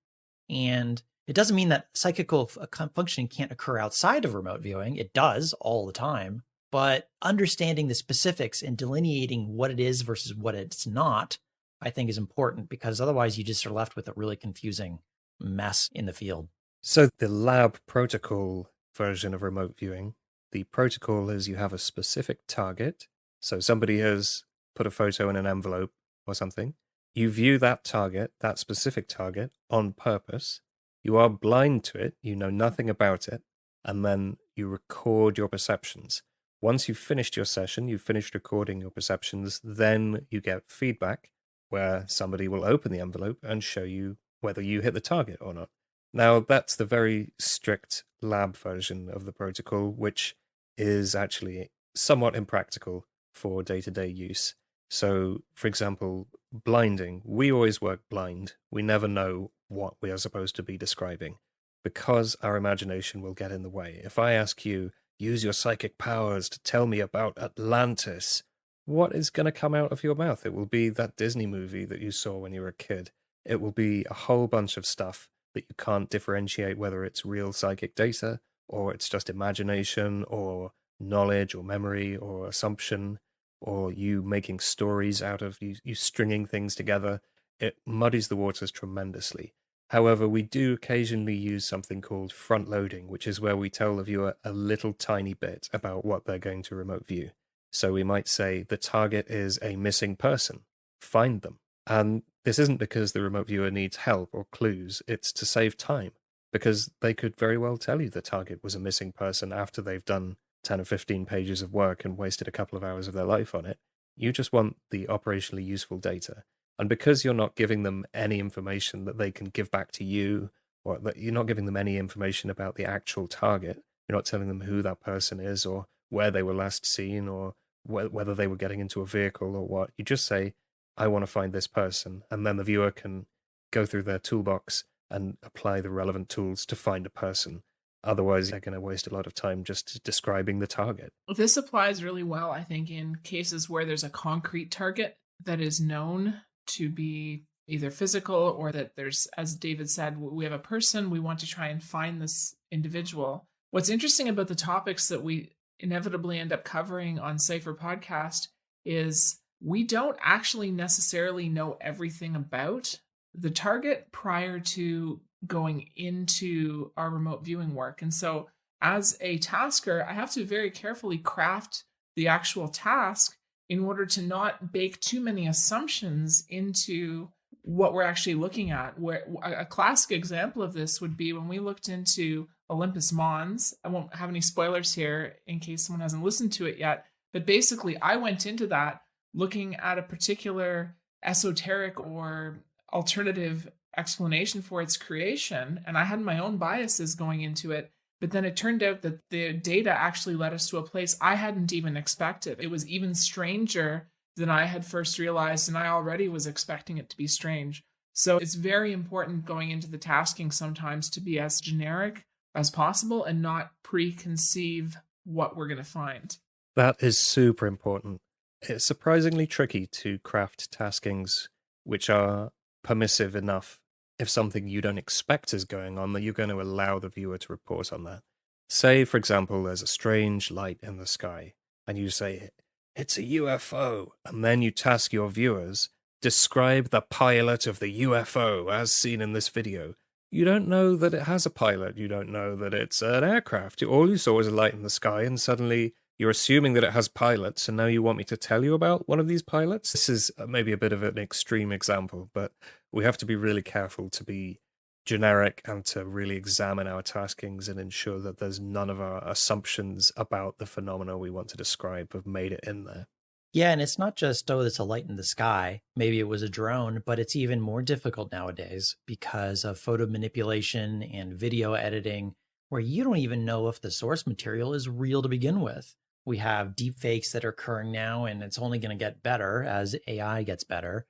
And it doesn't mean that psychical functioning can't occur outside of remote viewing. It does all the time. But understanding the specifics and delineating what it is versus what it's not, I think is important, because otherwise you just are left with a really confusing mess in the field. So the lab protocol version of remote viewing, the protocol is you have a specific target. So somebody has put a photo in an envelope or something. You view that target, that specific target, on purpose. You are blind to it. You know nothing about it. And then you record your perceptions. Once you've finished your session, you've finished recording your perceptions, then you get feedback where somebody will open the envelope and show you whether you hit the target or not. Now, that's the very strict lab version of the protocol, which is actually somewhat impractical for day-to-day use. So, for example, blinding. We always work blind. We never know what we are supposed to be describing because our imagination will get in the way. If I ask you, use your psychic powers to tell me about Atlantis, what is going to come out of your mouth? It will be that Disney movie that you saw when you were a kid. It will be a whole bunch of stuff that you can't differentiate whether it's real psychic data or it's just imagination or knowledge or memory or assumption or you making stories out of you stringing things together. It muddies the waters tremendously. However, we do occasionally use something called front loading, which is where we tell the viewer a little tiny bit about what they're going to remote view. So we might say the target is a missing person. Find them. And this isn't because the remote viewer needs help or clues. It's to save time, because they could very well tell you the target was a missing person after they've done 10 or 15 pages of work and wasted a couple of hours of their life on it. You just want the operationally useful data. And because you're not giving them any information that they can give back to you, or that you're not giving them any information about the actual target, you're not telling them who that person is or where they were last seen or whether they were getting into a vehicle or what. You just say, I want to find this person. And then the viewer can go through their toolbox and apply the relevant tools to find a person. Otherwise, they're going to waste a lot of time just describing the target. This applies really well, I think, in cases where there's a concrete target that is known to be either physical or that there's, as David said, we have a person, we want to try and find this individual. What's interesting about the topics that we inevitably end up covering on Cypher Podcast is we don't actually necessarily know everything about the target prior to going into our remote viewing work. And so as a tasker, I have to very carefully craft the actual task in order to not bake too many assumptions into what we're actually looking at. Where a classic example of this would be when we looked into Olympus Mons. I won't have any spoilers here in case someone hasn't listened to it yet, but basically I went into that looking at a particular esoteric or alternative explanation for its creation, and I had my own biases going into it. But then it turned out that the data actually led us to a place I hadn't even expected. It was even stranger than I had first realized, and I already was expecting it to be strange. So it's very important going into the tasking sometimes to be as generic as possible and not preconceive what we're going to find. That is super important. It's surprisingly tricky to craft taskings which are permissive enough if something you don't expect is going on, that you're going to allow the viewer to report on that. Say, for example, there's a strange light in the sky, and you say, it's a UFO, and then you task your viewers, describe the pilot of the UFO as seen in this video. You don't know that it has a pilot, you don't know that it's an aircraft. All you saw was a light in the sky, and suddenly You're assuming that it has pilots, and now you want me to tell you about one of these pilots? This is maybe a bit of an extreme example, but we have to be really careful to be generic and to really examine our taskings and ensure that there's none of our assumptions about the phenomena we want to describe have made it in there. Yeah, and it's not just, oh, it's a light in the sky. Maybe it was a drone, but it's even more difficult nowadays because of photo manipulation and video editing, where you don't even know if the source material is real to begin with. We have deep fakes that are occurring now, and it's only going to get better as AI gets better.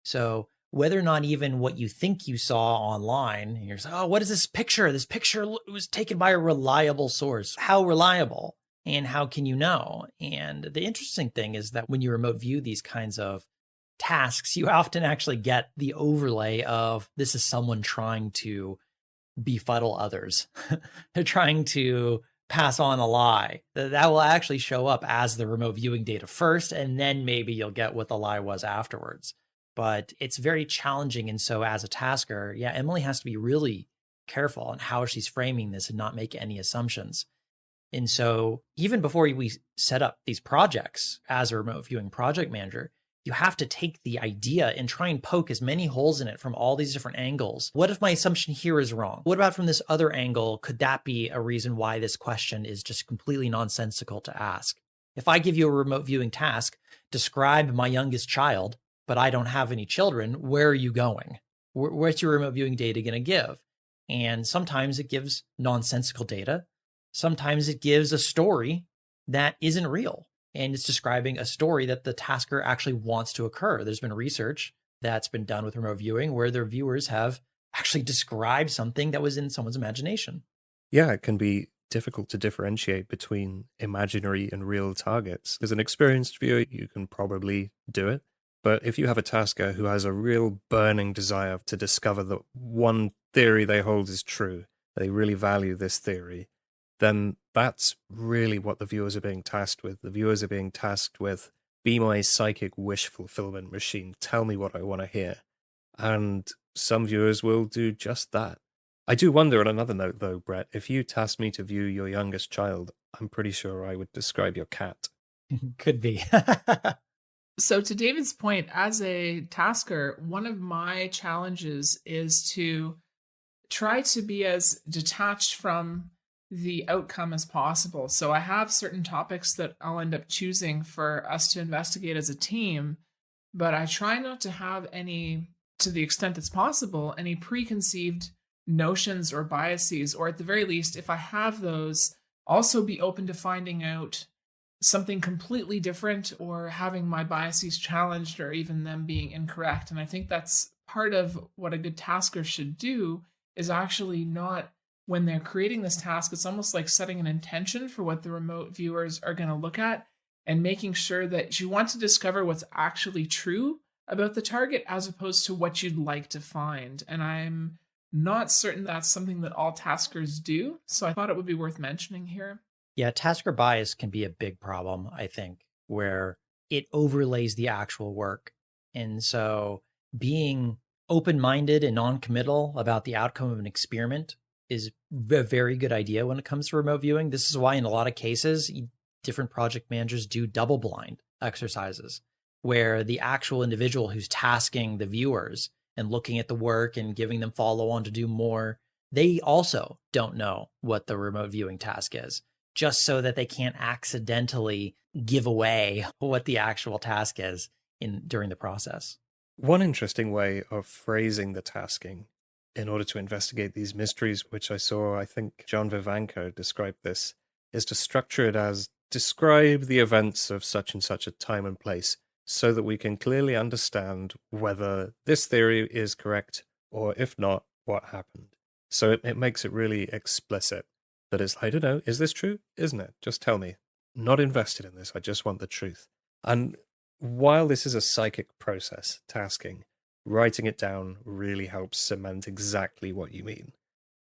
So whether or not even what you think you saw online, and you're saying, oh, what is this picture? This picture was taken by a reliable source. How reliable? And how can you know? And the interesting thing is that when you remote view these kinds of tasks, you often actually get the overlay of this is someone trying to befuddle others. They're trying to pass on a lie. That will actually show up as the remote viewing data first, and then maybe you'll get what the lie was afterwards. But it's very challenging. And so as a tasker, yeah, Emily has to be really careful on how she's framing this and not make any assumptions. And so even before we set up these projects as a remote viewing project manager, you have to take the idea and try and poke as many holes in it from all these different angles. What if my assumption here is wrong? What about from this other angle? Could that be a reason why this question is just completely nonsensical to ask? If I give you a remote viewing task, describe my youngest child, but I don't have any children, where are you going? What's your remote viewing data going to give? And sometimes it gives nonsensical data. Sometimes it gives a story that isn't real, and it's describing a story that the tasker actually wants to occur. There's been research that's been done with remote viewing where their viewers have actually described something that was in someone's imagination. Yeah, it can be difficult to differentiate between imaginary and real targets. As an experienced viewer, you can probably do it. But if you have a tasker who has a real burning desire to discover that one theory they hold is true, they really value this theory, then that's really what the viewers are being tasked with. The viewers are being tasked with, be my psychic wish fulfillment machine. Tell me what I want to hear. And some viewers will do just that. I do wonder, on another note though, Brett, if you tasked me to view your youngest child, I'm pretty sure I would describe your cat. Could be. So, to David's point, as a tasker, one of my challenges is to try to be as detached from the outcome as possible. So, I have certain topics that I'll end up choosing for us to investigate as a team, but I try not to have any, to the extent it's possible, any preconceived notions or biases, or at the very least, if I have those, also be open to finding out something completely different or having my biases challenged or even them being incorrect. And I think that's part of what a good tasker should do, is actually not, when they're creating this task, it's almost like setting an intention for what the remote viewers are going to look at and making sure that you want to discover what's actually true about the target as opposed to what you'd like to find. And I'm not certain that's something that all taskers do. So I thought it would be worth mentioning here. Yeah, tasker bias can be a big problem, I think, where it overlays the actual work. And so being open-minded and non-committal about the outcome of an experiment is a very good idea when it comes to remote viewing. This is why in a lot of cases, different project managers do double blind exercises where the actual individual who's tasking the viewers and looking at the work and giving them follow on to do more, they also don't know what the remote viewing task is, just so that they can't accidentally give away what the actual task is during the process. One interesting way of phrasing the tasking in order to investigate these mysteries, which I think John Vivanco described this, is to structure it as describe the events of such and such a time and place so that we can clearly understand whether this theory is correct or if not, what happened. So it makes it really explicit that it's, I don't know, is this true? Isn't it? Just tell me. Not invested in this. I just want the truth. And while this is a psychic process, tasking, writing it down really helps cement exactly what you mean.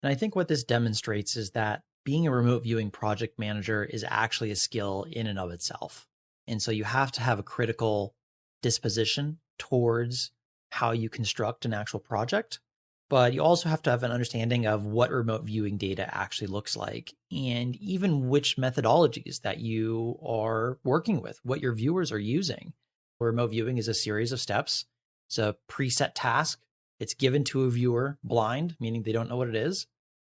And I think what this demonstrates is that being a remote viewing project manager is actually a skill in and of itself. And so you have to have a critical disposition towards how you construct an actual project. but you also have to have an understanding of what remote viewing data actually looks like, and even which methodologies that you are working with, what your viewers are using. Remote viewing is a series of steps. It's a preset task. It's given to a viewer blind, meaning they don't know what it is.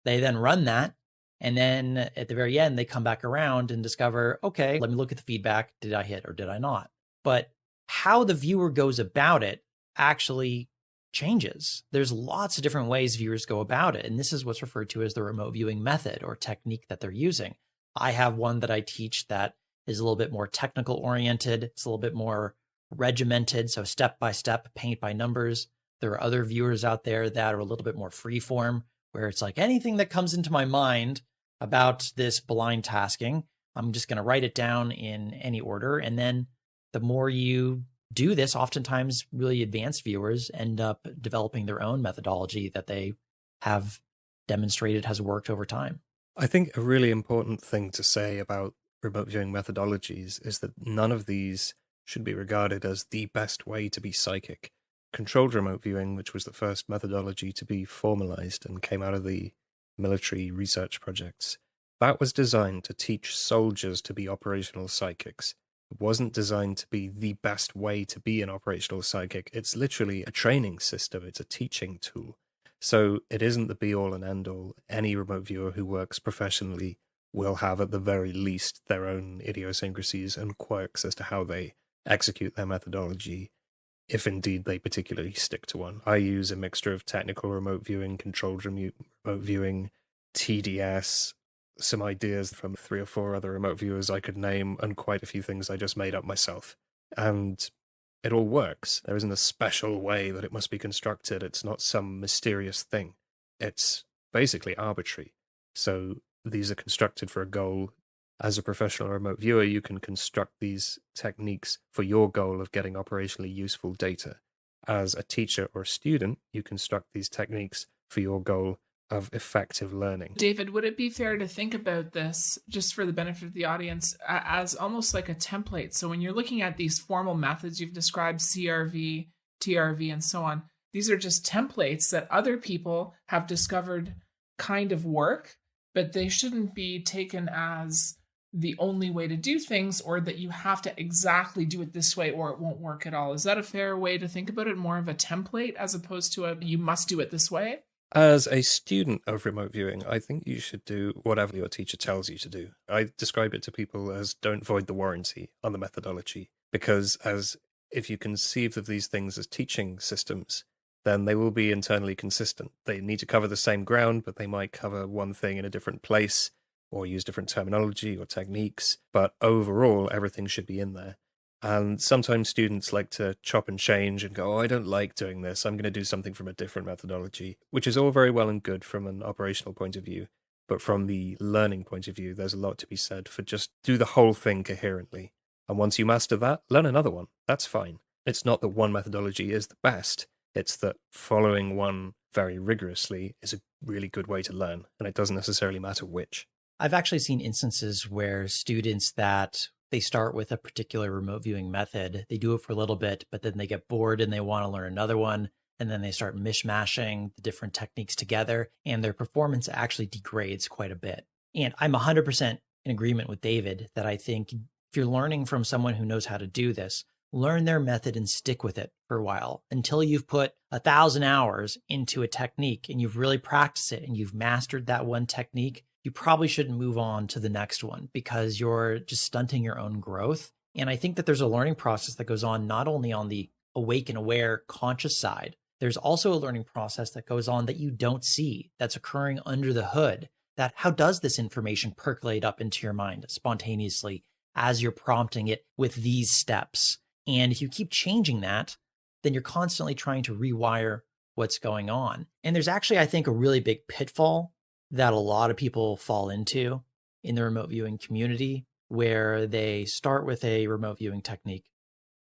They then run that. And then at the very end, they come back around and discover, okay, let me look at the feedback. Did I hit or did I not? But how the viewer goes about it actually changes. There's lots of different ways viewers go about it. And this is what's referred to as the remote viewing method or technique that they're using. I have one that I teach that is a little bit more technical oriented. It's a little bit more regimented. So step by step, paint by numbers. There are other viewers out there that are a little bit more free form, where it's like anything that comes into my mind about this blind tasking, I'm just going to write it down in any order. And then the more you do this, oftentimes really advanced viewers end up developing their own methodology that they have demonstrated has worked over time. I think a really important thing to say about remote viewing methodologies is that none of these should be regarded as the best way to be psychic. Controlled remote viewing, which was the first methodology to be formalized and came out of the military research projects, that was designed to teach soldiers to be operational psychics. It wasn't designed to be the best way to be an operational psychic. It's literally a training system. It's a teaching tool. So it isn't the be-all and end-all. Any remote viewer who works professionally will have, at the very least, their own idiosyncrasies and quirks as to how they execute their methodology, if indeed they particularly stick to one. I use a mixture of technical remote viewing, controlled remote viewing, TDS, some ideas from 3 or 4 other remote viewers I could name, and quite a few things I just made up myself. And it all works. There isn't a special way that it must be constructed. It's not some mysterious thing. It's basically arbitrary. So these are constructed for a goal. As a professional remote viewer, you can construct these techniques for your goal of getting operationally useful data. As a teacher or a student, you construct these techniques for your goal of effective learning. David, would it be fair to think about this, just for the benefit of the audience, as almost like a template? So when you're looking at these formal methods you've described, CRV, TRV, and so on, these are just templates that other people have discovered kind of work, but they shouldn't be taken as the only way to do things, or that you have to exactly do it this way or it won't work at all. Is that a fair way to think about it? More of a template as opposed to a you must do it this way? As a student of remote viewing, I think you should do whatever your teacher tells you to do. I describe it to people as don't void the warranty on the methodology, because as if you conceive of these things as teaching systems, then they will be internally consistent. They need to cover the same ground, but they might cover one thing in a different place or use different terminology or techniques. But overall, everything should be in there. And sometimes students like to chop and change and go, oh, I don't like doing this. I'm going to do something from a different methodology, which is all very well and good from an operational point of view. But from the learning point of view, there's a lot to be said for just do the whole thing coherently. And once you master that, learn another one. That's fine. It's not that one methodology is the best. It's that following one very rigorously is a really good way to learn. And it doesn't necessarily matter which. I've actually seen instances where students that they start with a particular remote viewing method, they do it for a little bit, but then they get bored and they want to learn another one. And then they start mishmashing the different techniques together, and their performance actually degrades quite a bit. And I'm 100% in agreement with David that I think if you're learning from someone who knows how to do this, learn their method and stick with it for a while until you've put 1,000 hours into a technique and you've really practiced it and you've mastered that one technique. You probably shouldn't move on to the next one because you're just stunting your own growth. And I think that there's a learning process that goes on not only on the awake and aware conscious side, there's also a learning process that goes on that you don't see, that's occurring under the hood. That how does this information percolate up into your mind spontaneously as you're prompting it with these steps? And if you keep changing that, then you're constantly trying to rewire what's going on. And there's actually, I think, a really big pitfall that a lot of people fall into in the remote viewing community, where they start with a remote viewing technique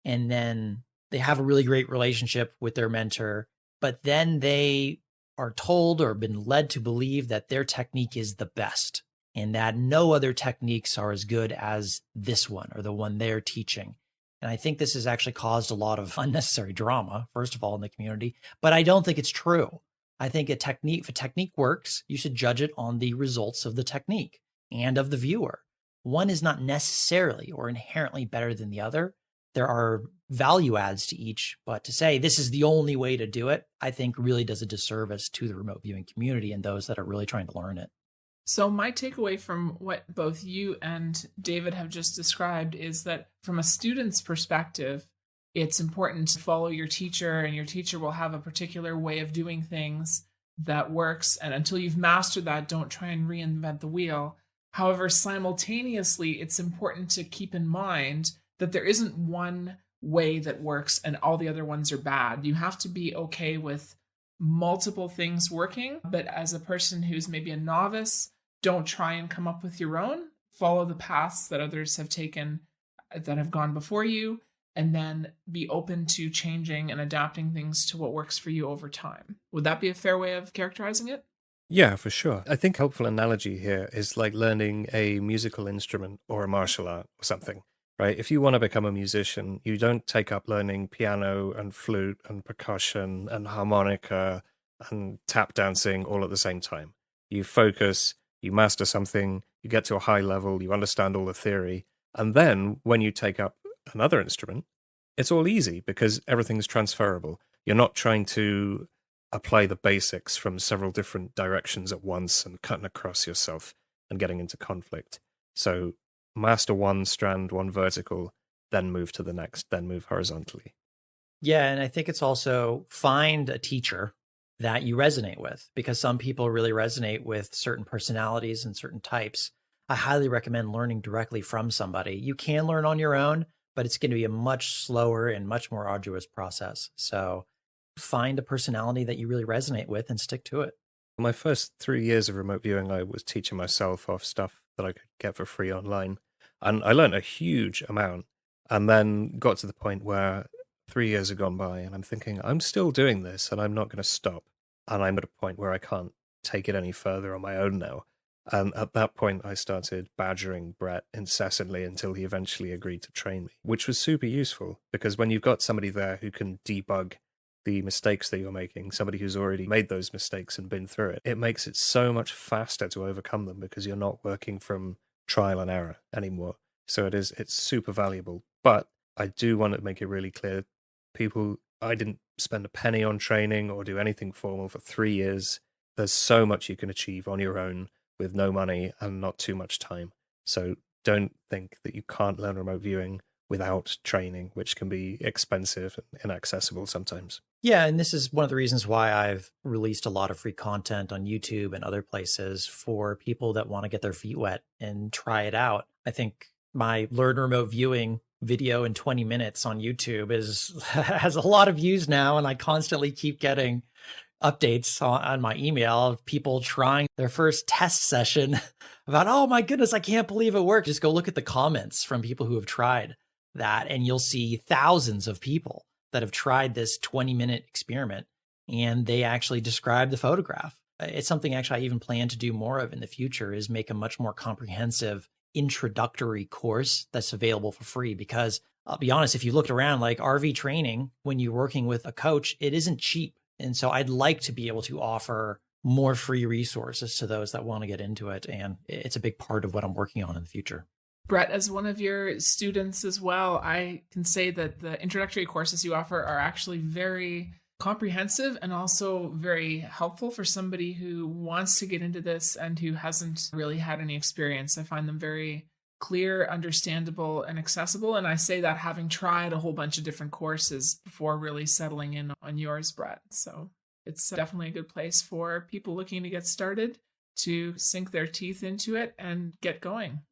and then they have a really great relationship with their mentor, but then they are told or been led to believe that their technique is the best and that no other techniques are as good as this one or the one they're teaching. And I think this has actually caused a lot of unnecessary drama, first of all, in the community, but I don't think it's true. I think if a technique works, you should judge it on the results of the technique and of the viewer. One is not necessarily or inherently better than the other. There are value adds to each, but to say this is the only way to do it, I think really does a disservice to the remote viewing community and those that are really trying to learn it. So my takeaway from what both you and David have just described is that from a student's perspective, it's important to follow your teacher, and your teacher will have a particular way of doing things that works. And until you've mastered that, don't try and reinvent the wheel. However, simultaneously, it's important to keep in mind that there isn't one way that works and all the other ones are bad. You have to be okay with multiple things working, but as a person who's maybe a novice, don't try and come up with your own. Follow the paths that others have taken that have gone before you, and then be open to changing and adapting things to what works for you over time. Would that be a fair way of characterizing it? Yeah, for sure. I think a helpful analogy here is like learning a musical instrument or a martial art or something, right? If you want to become a musician, you don't take up learning piano and flute and percussion and harmonica and tap dancing all at the same time. You focus, you master something, you get to a high level, you understand all the theory, and then when you take up another instrument, it's all easy because everything's transferable. You're not trying to apply the basics from several different directions at once and cutting across yourself and getting into conflict. So master one strand, one vertical, then move to the next, then move horizontally. Yeah, and I think it's also find a teacher that you resonate with, because some people really resonate with certain personalities and certain types. I highly recommend learning directly from somebody. You can learn on your own, but it's going to be a much slower and much more arduous process. So find a personality that you really resonate with and stick to it. My first 3 years of remote viewing, I was teaching myself off stuff that I could get for free online. And I learned a huge amount, and then got to the point where 3 years had gone by and I'm thinking, I'm still doing this and I'm not going to stop. And I'm at a point where I can't take it any further on my own now. And at that point, I started badgering Brett incessantly until he eventually agreed to train me, which was super useful because when you've got somebody there who can debug the mistakes that you're making, somebody who's already made those mistakes and been through it, it makes it so much faster to overcome them because you're not working from trial and error anymore. So it's super valuable. But I do want to make it really clear, people, I didn't spend a penny on training or do anything formal for 3 years. There's so much you can achieve on your own with no money and not too much time. So don't think that you can't learn remote viewing without training, which can be expensive and inaccessible sometimes. Yeah, and this is one of the reasons why I've released a lot of free content on YouTube and other places for people that want to get their feet wet and try it out. I think my Learn Remote Viewing video in 20 minutes on YouTube has a lot of views now, and I constantly keep getting updates on my email of people trying their first test session about, oh my goodness, I can't believe it worked. Just go look at the comments from people who have tried that, and you'll see thousands of people that have tried this 20-minute experiment, and they actually describe the photograph. It's something actually I even plan to do more of in the future, is make a much more comprehensive introductory course that's available for free. Because I'll be honest, if you looked around, like RV training, when you're working with a coach, it isn't cheap. And so I'd like to be able to offer more free resources to those that want to get into it. And it's a big part of what I'm working on in the future. Brett, as one of your students as well, I can say that the introductory courses you offer are actually very comprehensive and also very helpful for somebody who wants to get into this and who hasn't really had any experience. I find them very clear, understandable, and accessible. And I say that having tried a whole bunch of different courses before really settling in on yours, Brett. So it's definitely a good place for people looking to get started to sink their teeth into it and get going.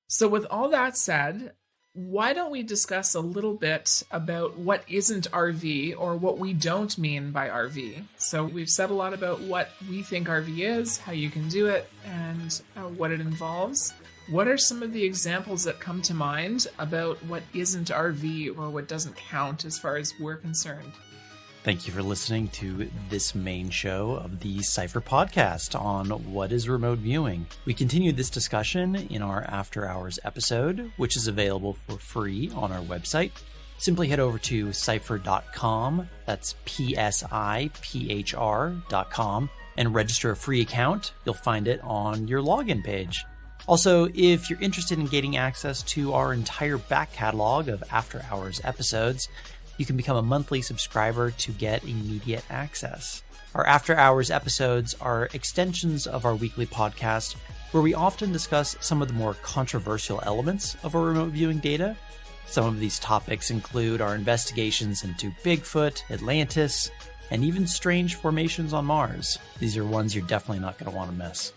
So with all that said, why don't we discuss a little bit about what isn't RV, or what we don't mean by RV? So we've said a lot about what we think RV is, how you can do it, and what it involves. What are some of the examples that come to mind about what isn't RV or what doesn't count as far as we're concerned? Thank you for listening to this main show of the Cypher podcast on what is remote viewing. We continue this discussion in our After Hours episode, which is available for free on our website. simply head over to Cypher.com, that's PSIPHR.com, and register a free account. You'll find it on your login page. Also, if you're interested in gaining access to our entire back catalog of After Hours episodes, you can become a monthly subscriber to get immediate access. Our After Hours episodes are extensions of our weekly podcast, where we often discuss some of the more controversial elements of our remote viewing data. Some of these topics include our investigations into Bigfoot, Atlantis, and even strange formations on Mars. These are ones you're definitely not going to want to miss.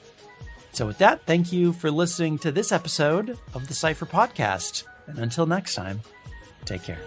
So with that, thank you for listening to this episode of the Cypher Podcast. And until next time, take care.